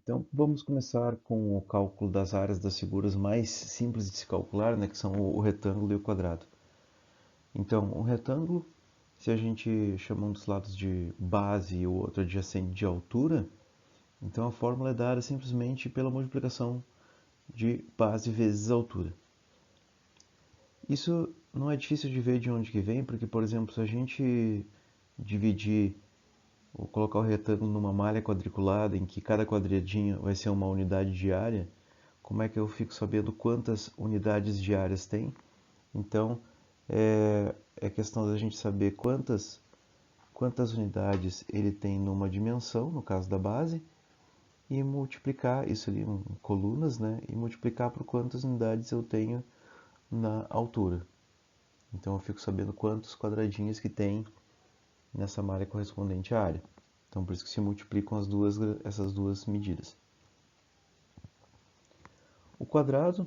Então, vamos começar com o cálculo das áreas das figuras mais simples de se calcular, né, que são o retângulo e o quadrado. Então, um retângulo, se a gente chama um dos lados de base e o outro adjacente de altura, então a fórmula é dada simplesmente pela multiplicação de base vezes altura. Isso não é difícil de ver de onde que vem, porque, por exemplo, se a gente dividir ou colocar o retângulo numa malha quadriculada em que cada quadradinho vai ser uma unidade de área, como é que eu fico sabendo quantas unidades diárias tem? Então, é questão da gente saber quantas unidades ele tem numa dimensão, no caso da base, e multiplicar isso ali em colunas, né? E multiplicar por quantas unidades eu tenho na altura. Então, eu fico sabendo quantos quadradinhos que tem nessa malha correspondente à área. Então, por isso que se multiplicam essas duas medidas. O quadrado,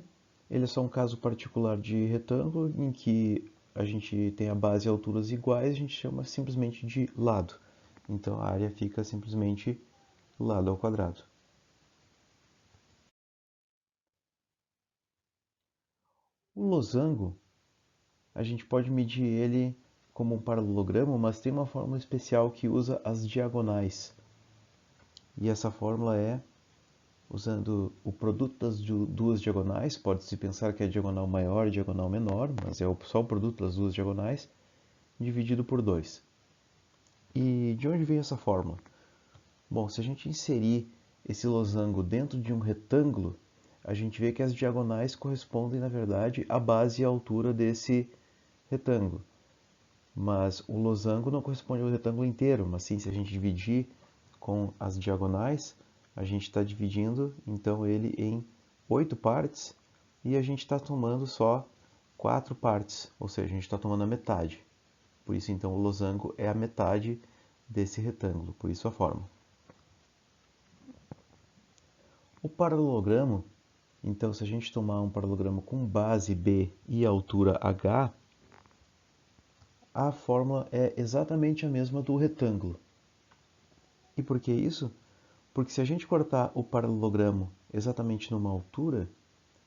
ele é só um caso particular de retângulo em que a gente tem a base e alturas iguais, a gente chama simplesmente de lado. Então a área fica simplesmente lado ao quadrado. O losango, a gente pode medir ele como um paralelogramo, mas tem uma fórmula especial que usa as diagonais. E essa fórmula é usando o produto das duas diagonais, pode-se pensar que é a diagonal maior e a diagonal menor, mas é só o produto das duas diagonais, dividido por 2. E de onde veio essa fórmula? Bom, se a gente inserir esse losango dentro de um retângulo, a gente vê que as diagonais correspondem, na verdade, à base e à altura desse retângulo. Mas o losango não corresponde ao retângulo inteiro, mas sim, se a gente dividir com as diagonais, a gente está dividindo então ele em 8 partes e a gente está tomando só 4 partes, ou seja, a gente está tomando a metade. Por isso, então, o losango é a metade desse retângulo, por isso a forma. O paralelogramo, então, se a gente tomar um paralelogramo com base B e altura h, a fórmula é exatamente a mesma do retângulo. E por que isso? Porque se a gente cortar o paralelogramo exatamente numa altura,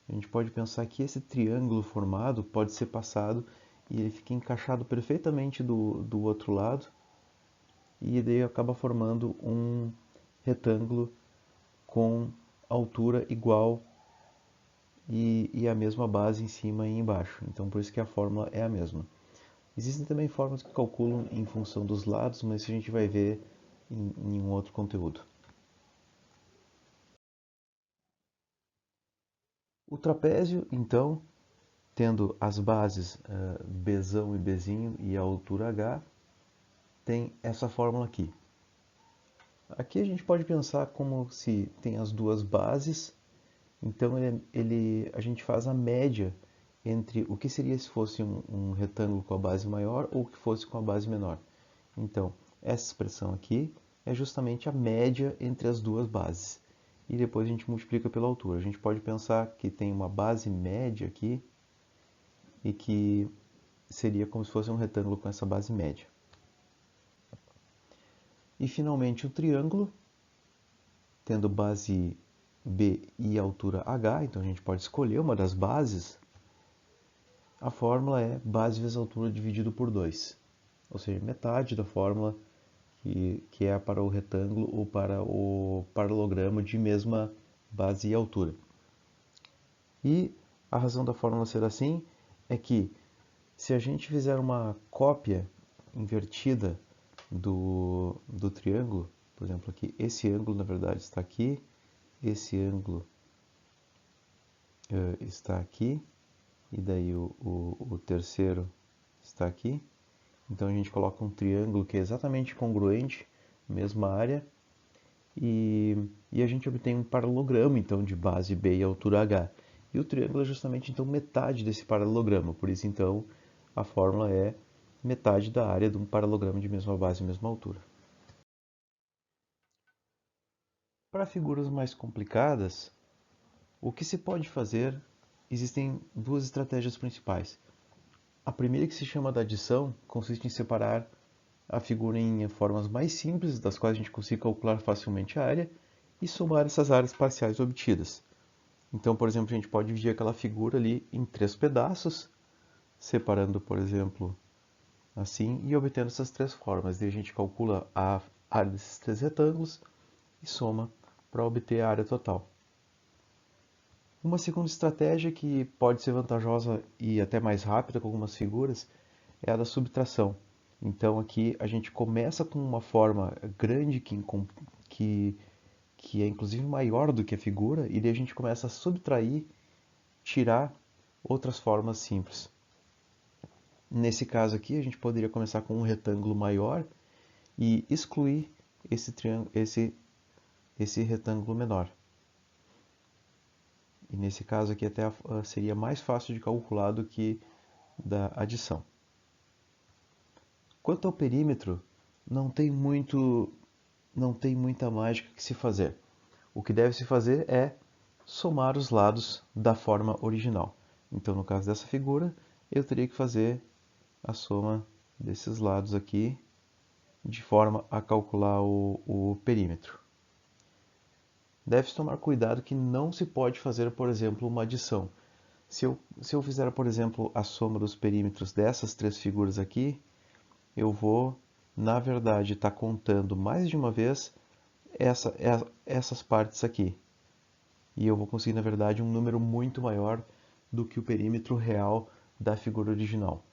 a gente pode pensar que esse triângulo formado pode ser passado e ele fica encaixado perfeitamente do outro lado, e daí acaba formando um retângulo com altura igual e a mesma base em cima e embaixo. Então por isso que a fórmula é a mesma. Existem também fórmulas que calculam em função dos lados, mas isso a gente vai ver em um outro conteúdo. O trapézio, então, tendo as bases Bzão e Bzinho e a altura h, tem essa fórmula aqui. Aqui a gente pode pensar como se tem as duas bases, então a gente faz a média entre o que seria se fosse um retângulo com a base maior ou que fosse com a base menor. Então, essa expressão aqui é justamente a média entre as duas bases. E depois a gente multiplica pela altura. A gente pode pensar que tem uma base média aqui e que seria como se fosse um retângulo com essa base média. E finalmente o triângulo, tendo base B e altura h, então a gente pode escolher uma das bases. A fórmula é base vezes altura dividido por 2, ou seja, metade da fórmula que é para o retângulo ou para o paralelogramo de mesma base e altura. E a razão da fórmula ser assim é que se a gente fizer uma cópia invertida do triângulo, por exemplo, aqui, esse ângulo na verdade está aqui, esse ângulo está aqui, e daí o terceiro está aqui. Então a gente coloca um triângulo que é exatamente congruente, mesma área, e a gente obtém um paralelogramo então de base B e altura h. E o triângulo é justamente então metade desse paralelogramo, por isso então a fórmula é metade da área de um paralelogramo de mesma base e mesma altura. Para figuras mais complicadas, o que se pode fazer, existem duas estratégias principais. A primeira, que se chama da adição, consiste em separar a figura em formas mais simples, das quais a gente consiga calcular facilmente a área, e somar essas áreas parciais obtidas. Então, por exemplo, a gente pode dividir aquela figura ali em 3 pedaços, separando, por exemplo, assim, e obtendo essas 3 formas. Daí a gente calcula a área desses 3 retângulos e soma para obter a área total. Uma segunda estratégia que pode ser vantajosa e até mais rápida com algumas figuras é a da subtração. Então aqui a gente começa com uma forma grande que, que é inclusive maior do que a figura, e daí a gente começa a subtrair, tirar outras formas simples. Nesse caso aqui, a gente poderia começar com um retângulo maior e excluir esse retângulo menor. E nesse caso aqui até seria mais fácil de calcular do que da adição. Quanto ao perímetro, não tem muita mágica que se fazer. O que deve se fazer é somar os lados da forma original. Então, no caso dessa figura, eu teria que fazer a soma desses lados aqui, de forma a calcular o perímetro. Deve-se tomar cuidado que não se pode fazer, por exemplo, uma adição. Se eu fizer, por exemplo, a soma dos perímetros dessas 3 figuras aqui, eu vou, na verdade, estar contando mais de uma vez essas partes aqui. E eu vou conseguir, na verdade, um número muito maior do que o perímetro real da figura original.